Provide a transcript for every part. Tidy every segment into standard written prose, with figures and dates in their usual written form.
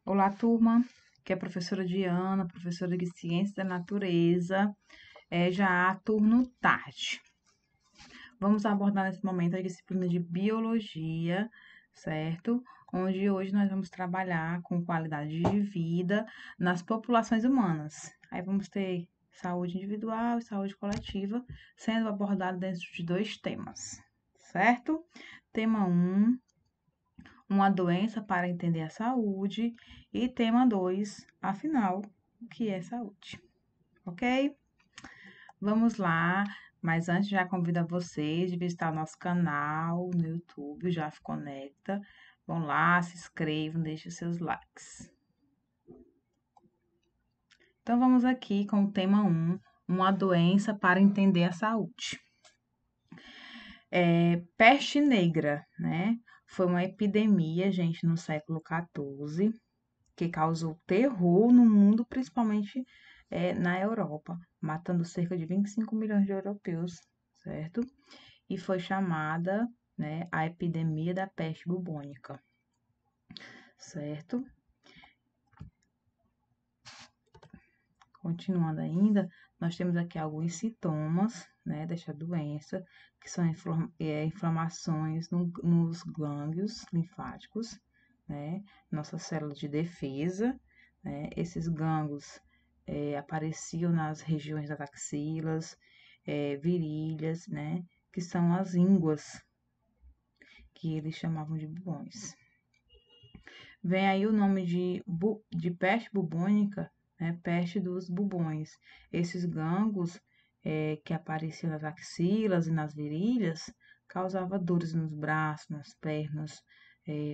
Olá, turma, que é a professora Diana, professora de Ciências da Natureza, já turno tarde. Vamos abordar nesse momento a disciplina de Biologia, certo? Onde hoje nós vamos trabalhar com qualidade de vida nas populações humanas. Aí vamos ter saúde individual e saúde coletiva, sendo abordado dentro de dois temas, certo? Tema 1, uma doença para entender a saúde, e tema 2, afinal, o que é saúde? Ok? Vamos lá, mas antes já convido a vocês de visitar o nosso canal no YouTube, já se conecta. Vão lá, se inscrevam, deixem seus likes. Então vamos aqui com o tema 1, uma doença para entender a saúde. Peste negra, né? Foi uma epidemia, gente, no século XIV, que causou terror no mundo, principalmente na Europa, matando cerca de 25 milhões de europeus, certo? E foi chamada, né, a epidemia da peste bubônica, certo? Continuando ainda, nós temos aqui alguns sintomas, né, desta doença, que são inflamações nos gânglios linfáticos, né, nossas células de defesa, né, esses gânglios apareciam nas regiões das axilas, virilhas, né, que são as ínguas, que eles chamavam de bubões. Vem aí o nome de peste bubônica, né, peste dos bubões. Esses gânglios que apareciam nas axilas e nas virilhas causavam dores nos braços, nas pernas,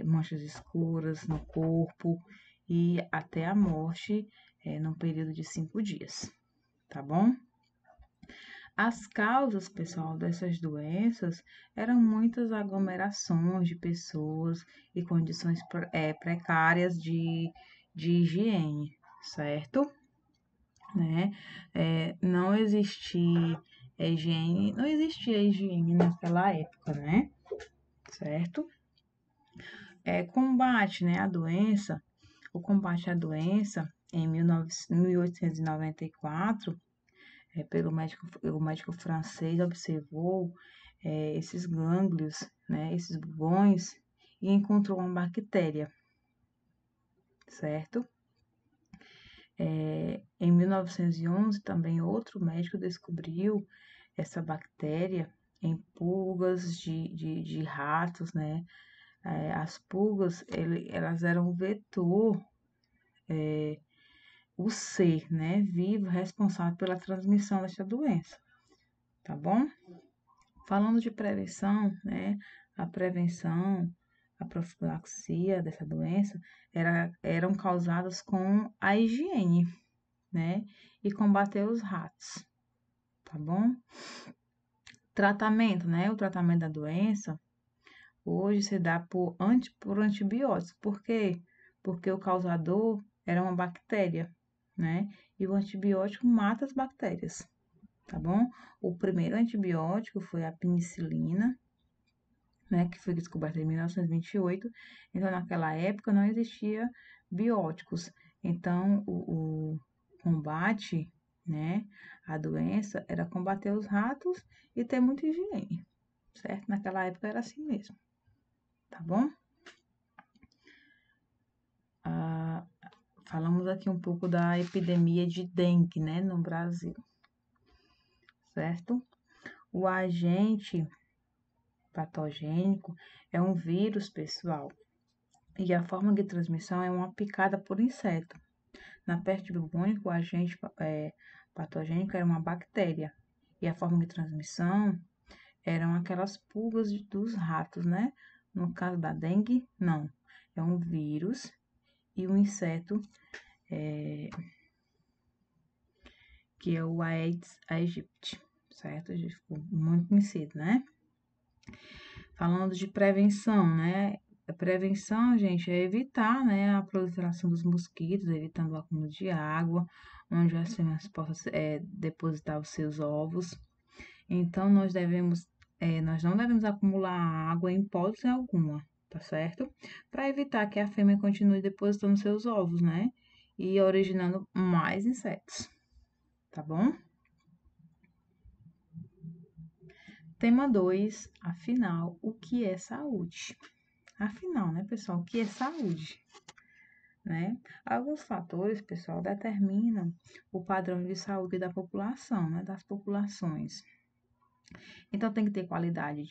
manchas escuras no corpo e até a morte num período de 5 dias, tá bom? As causas, pessoal, dessas doenças eram muitas aglomerações de pessoas e condições precárias de higiene, certo? Né? Não existia higiene naquela época, né? Certo? Combate, né, a doença, o combate à doença em 1894, o médico francês observou esses gânglios, né, esses bubões, e encontrou uma bactéria, certo? Em 1911, também outro médico descobriu essa bactéria em pulgas de ratos, né? As pulgas, elas eram o vetor, o ser, né, vivo responsável pela transmissão dessa doença, tá bom? Falando de prevenção, né, a prevenção, a profilaxia dessa doença eram causadas com a higiene, né, e combater os ratos, tá bom? Tratamento, né, o tratamento da doença hoje se dá por antibióticos. Por quê? Porque o causador era uma bactéria, né, e o antibiótico mata as bactérias, tá bom? O primeiro antibiótico foi a penicilina, né, que foi descoberta em 1928. Então, naquela época não existia bióticos. Então, o combate, né, à doença era combater os ratos e ter muita higiene, certo? Naquela época era assim mesmo, tá bom? Falamos aqui um pouco da epidemia de dengue, né, no Brasil, certo? O agente patogênico é um vírus, pessoal, e a forma de transmissão é uma picada por inseto. Na peste bubônica, o agente patogênico era uma bactéria, e a forma de transmissão eram aquelas pulgas dos ratos, né? No caso da dengue, não. É um vírus e um inseto que é o Aedes aegypti, certo? A gente ficou muito conhecido, né? Falando de prevenção, né? A prevenção, gente, é evitar, né, a proliferação dos mosquitos, evitando o acúmulo de água, onde as fêmeas possam depositar os seus ovos. Então, nós não devemos acumular água em hipótese alguma, tá certo? Para evitar que a fêmea continue depositando seus ovos, né? E originando mais insetos, tá bom? Tema 2, afinal, o que é saúde? Afinal, né, pessoal, o que é saúde? Né? Alguns fatores, pessoal, determinam o padrão de saúde da população, né, das populações. Então, tem que ter qualidade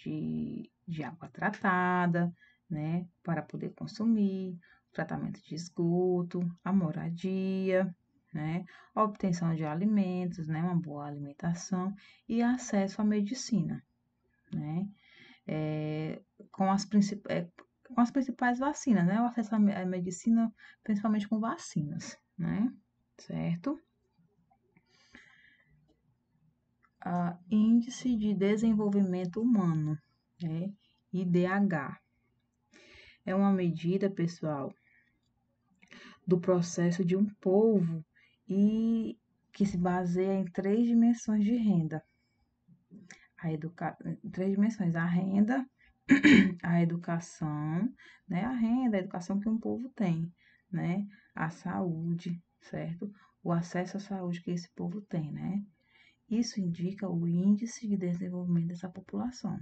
de água tratada, né, para poder consumir, tratamento de esgoto, a moradia, né, a obtenção de alimentos, né, uma boa alimentação e acesso à medicina, né, é, com as com as principais vacinas, né, o acesso à medicina, principalmente com vacinas, né, certo? Índice de Desenvolvimento Humano, né? IDH. É uma medida, pessoal, do processo de um povo e que se baseia em 3 dimensões de renda. Em 3 dimensões, a renda, a educação, né? A renda, a educação que um povo tem, né? A saúde, certo? O acesso à saúde que esse povo tem, né? Isso indica o índice de desenvolvimento dessa população,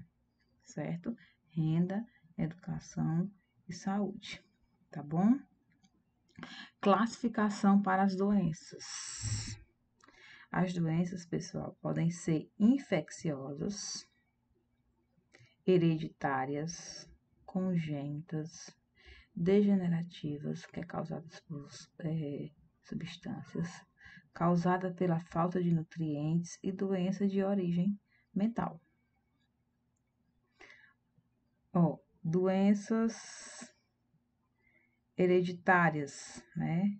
certo? Renda, educação e saúde, tá bom? Classificação para as doenças. As doenças, pessoal, podem ser infecciosas, hereditárias, congênitas, degenerativas, que é causadas por substâncias, causada pela falta de nutrientes e doença de origem mental. Doenças hereditárias, né?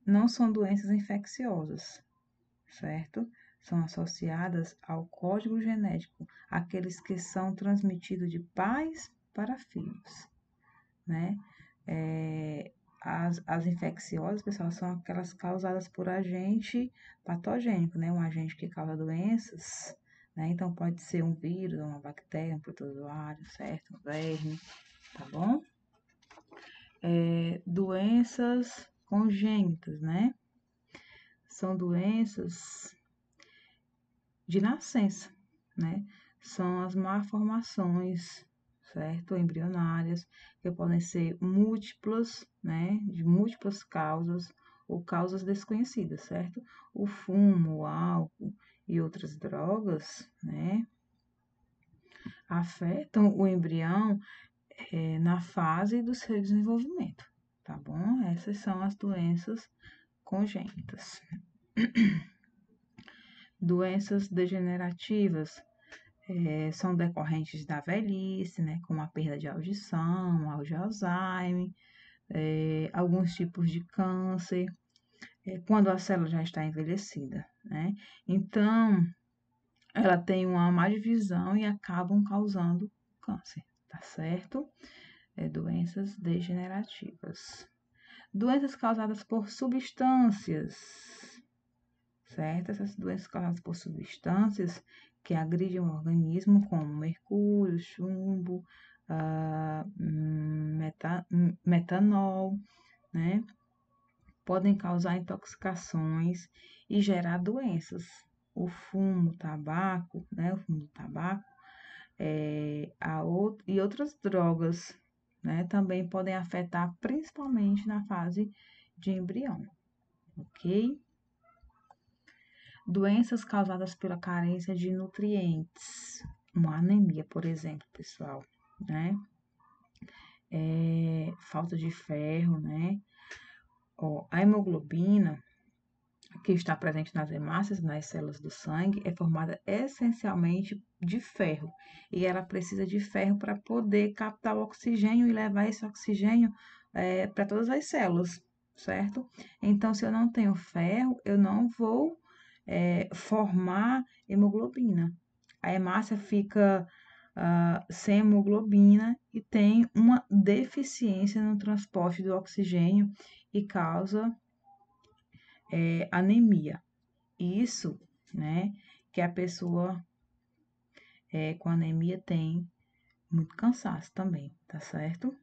Não são doenças infecciosas, certo? São associadas ao código genético, aqueles que são transmitidos de pais para filhos, né? As infecciosas, pessoal, são aquelas causadas por agente patogênico, né? Um agente que causa doenças, né? Então, pode ser um vírus, uma bactéria, um protozoário, certo? Um verme, tá bom? Doenças congênitas, né? São doenças de nascença, né? São as malformações, certo? Embrionárias, que podem ser múltiplas, né? De múltiplas causas ou causas desconhecidas, certo? O fumo, o álcool e outras drogas, né? Afetam o embrião na fase do seu desenvolvimento, tá bom? Essas são as doenças congênitas. Doenças degenerativas são decorrentes da velhice, né, como a perda de audição, mal de Alzheimer, alguns tipos de câncer, quando a célula já está envelhecida, né? Então, ela tem uma má divisão e acabam causando câncer, tá certo? Doenças degenerativas. Doenças causadas por substâncias, certo? Essas doenças causadas por substâncias que agridem o organismo, como mercúrio, chumbo, metanol, né? Podem causar intoxicações e gerar doenças. O fumo, o tabaco, né? O fumo do tabaco e outras drogas, né? Também podem afetar principalmente na fase de embrião, ok? Doenças causadas pela carência de nutrientes, uma anemia, por exemplo, pessoal, né? Falta de ferro, né? A hemoglobina, que está presente nas hemácias, nas células do sangue, é formada essencialmente de ferro. E ela precisa de ferro para poder captar o oxigênio e levar esse oxigênio para todas as células, certo? Então, se eu não tenho ferro, eu não vou formar hemoglobina. A hemácia fica sem hemoglobina e tem uma deficiência no transporte do oxigênio e causa anemia. Isso, né, que a pessoa com anemia tem muito cansaço também, tá certo?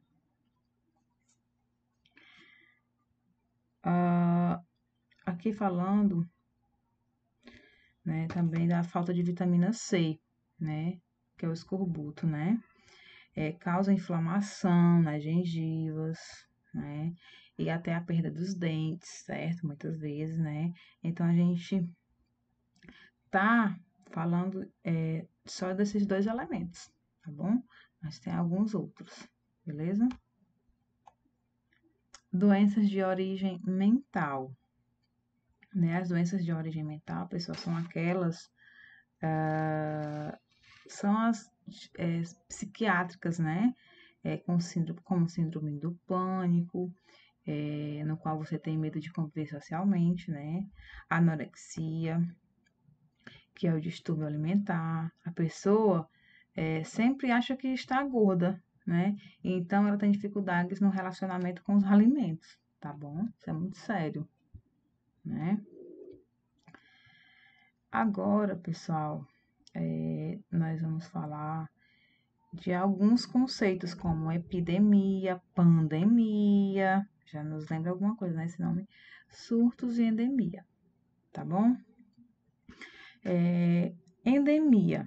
Aqui falando, né, também da falta de vitamina C, né, que é o escorbuto, né? Causa inflamação nas gengivas, né? E até a perda dos dentes, certo? Muitas vezes, né? Então, a gente tá falando só desses dois elementos, tá bom? Mas tem alguns outros, beleza? Doenças de origem mental, né? As doenças de origem mental, pessoal, são aquelas, são as psiquiátricas, né? Como síndrome do pânico, no qual você tem medo de conviver socialmente, né? Anorexia, que é o distúrbio alimentar. A pessoa sempre acha que está gorda, né? Então ela tem dificuldades no relacionamento com os alimentos, tá bom? Isso é muito sério, né? Agora, pessoal, nós vamos falar de alguns conceitos como epidemia, pandemia, já nos lembra alguma coisa, né? Esse nome, surtos e endemia, tá bom? Endemia.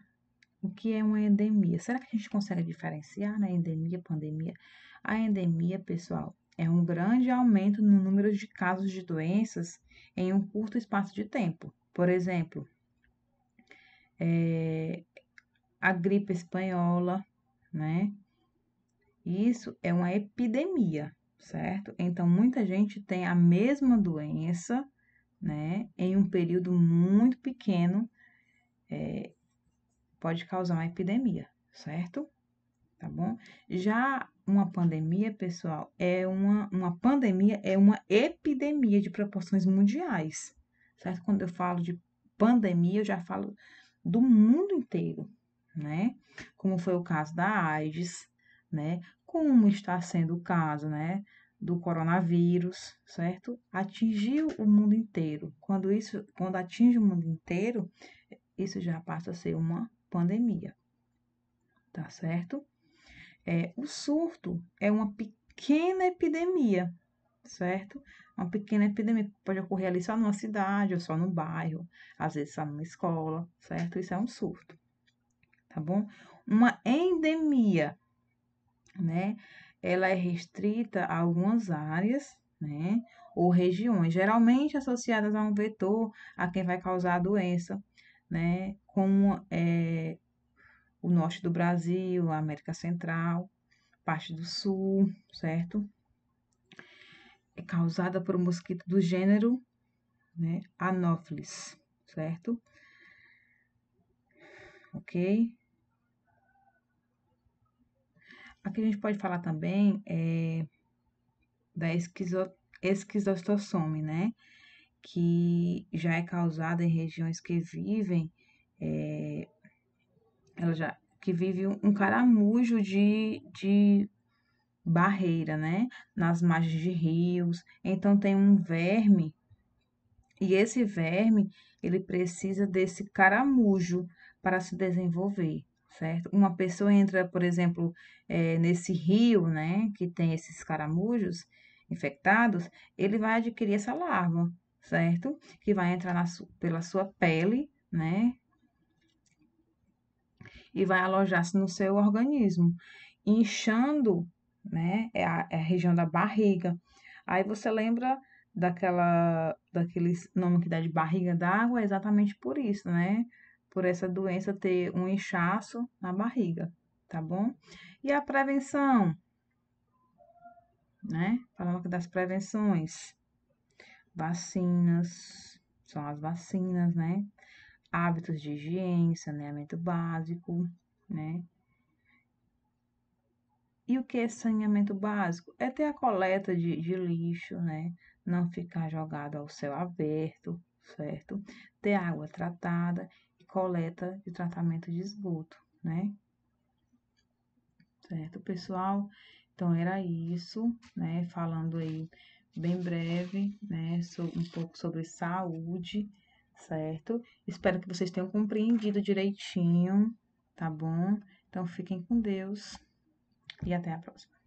O que é uma endemia? Será que a gente consegue diferenciar, né? Endemia, pandemia? A endemia, pessoal, é um grande aumento no número de casos de doenças em um curto espaço de tempo. Por exemplo, a gripe espanhola, né? Isso é uma epidemia, certo? Então, muita gente tem a mesma doença, né? Em um período muito pequeno, pode causar uma epidemia, certo? Tá bom? Já uma pandemia, pessoal, uma pandemia é uma epidemia de proporções mundiais, certo? Quando eu falo de pandemia, eu já falo do mundo inteiro, né? Como foi o caso da AIDS, né? Como está sendo o caso, né? Do coronavírus, certo? Atingiu o mundo inteiro. Quando atinge o mundo inteiro, isso já passa a ser uma pandemia, tá certo? O surto é uma pequena epidemia, certo? Uma pequena epidemia que pode ocorrer ali só numa cidade ou só no bairro, às vezes só numa escola, certo? Isso é um surto, tá bom? Uma endemia, né? Ela é restrita a algumas áreas, né? Ou regiões, geralmente associadas a um vetor a quem vai causar a doença, né? Como o norte do Brasil, a América Central, parte do sul, certo? É causada por um mosquito do gênero, né, Anopheles, certo? Ok? Aqui a gente pode falar também da esquizostossome, né? Que já é causada em regiões que vivem, que vive um caramujo de barreira, né? Nas margens de rios. Então tem um verme, e esse verme, ele precisa desse caramujo para se desenvolver, certo? Uma pessoa entra, por exemplo, nesse rio, né, que tem esses caramujos infectados, ele vai adquirir essa larva, certo? Que vai entrar pela sua pele, né, e vai alojar-se no seu organismo, inchando, né, é a região da barriga. Aí você lembra daquele nome que dá de barriga d'água, é exatamente por isso, né? Por essa doença ter um inchaço na barriga, tá bom? E a prevenção, né? Falando aqui das prevenções, vacinas, são as vacinas, né? Hábitos de higiene, saneamento básico, né? E o que é saneamento básico? É ter a coleta de lixo, né? Não ficar jogado ao céu aberto, certo? Ter água tratada e coleta de tratamento de esgoto, né? Certo, pessoal? Então era isso, né? Falando aí bem breve, né? Um pouco sobre saúde, certo? Espero que vocês tenham compreendido direitinho, tá bom? Então, fiquem com Deus e até a próxima.